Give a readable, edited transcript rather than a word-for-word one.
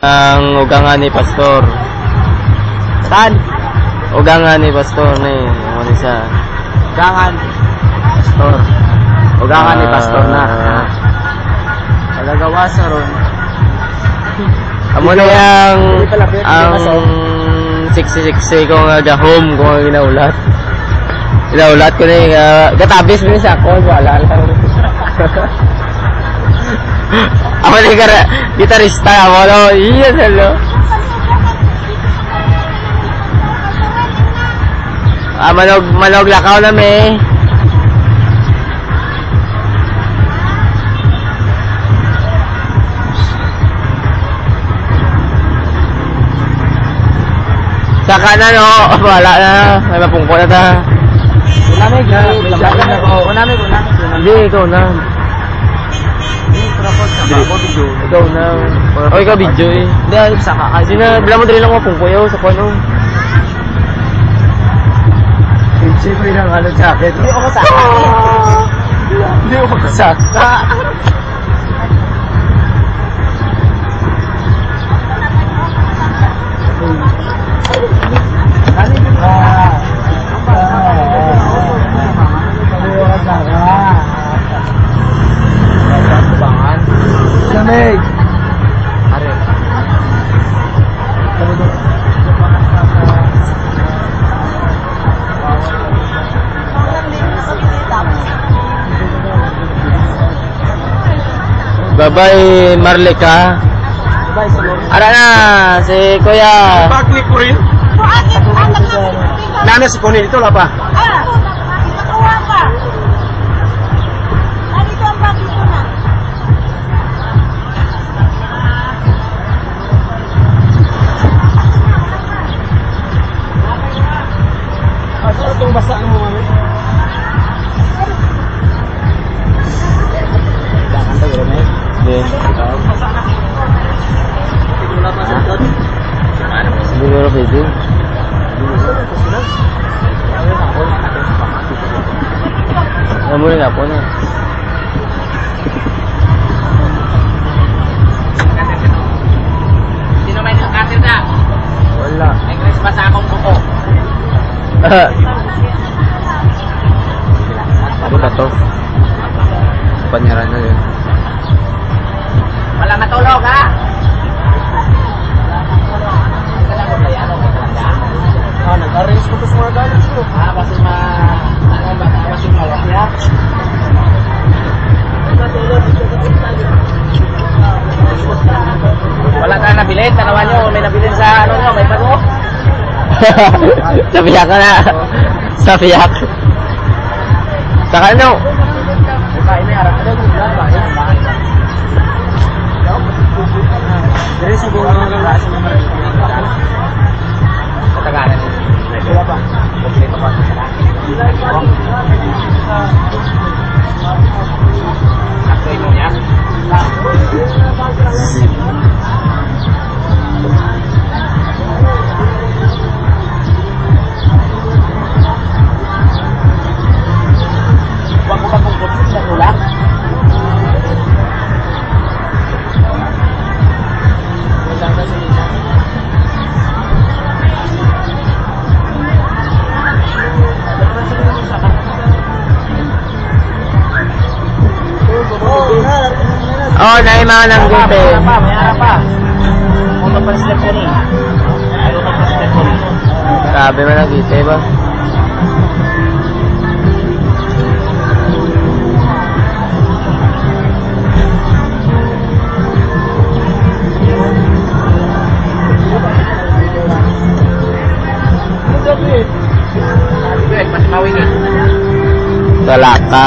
Ang ugangan ni Pastor. Saan? Ugangan ni Pastor ni. Ano siya? Ugangan. Pastor. Ugangan ni Pastor na. Talagawa sa ron. Amo na yang ang 66 ko nga gahom ko nga ginaulat. Ginaulat ko na yung gatabis mo sa ako. Wala lang. Ako na yung gitarista. Ako na. Iya salo. Manog lakaw na may. Saka na no, wala na. May mapungko na ta. Unamig na. Unamig. Hindi, ikaw na. Ikaw na. O, ikaw video eh. Hindi, saka. Hindi na, bila mo dali lang mapungko yaw sa kuano. Siyempre ng ano jacket. Hindi ako kasaka. Hindi ako kasaka. Lamig. Bye-bye, Marlika. Ara na, si Kuya. Bagli ko rin. Nana si Connie dito, lapa. Nakuha pa. Nandito ang bagli ko na. Asa itong basa mo, mami? Siguro pwede. Namunin ako na. Sino may nakasin na? Wala. May Christmas akong buko. Ano ba to? Panyaran na yun. Walang matulog ha? Nag-arrange ko to sa mga galit ko. Kasi malaki ha? Wala ka nabilin, tanawan nyo, may nabilin sa ano nyo, may bago. Sabiyak ka na. Sabiyak. Saka ano? Dari sa buong mga galit sa mga Katagalan nyo. Wala ba? Kompleto pa. Saktoy mo yan? Huwag mo ba kung kulit sa tulak? Oh, na yung mga nanggupe. May harap pa. Kung magpa-step ko ni. Ayaw magpa-step ko ni. Sabi mo nanggupe ba? Pati mawin eh. Talaka.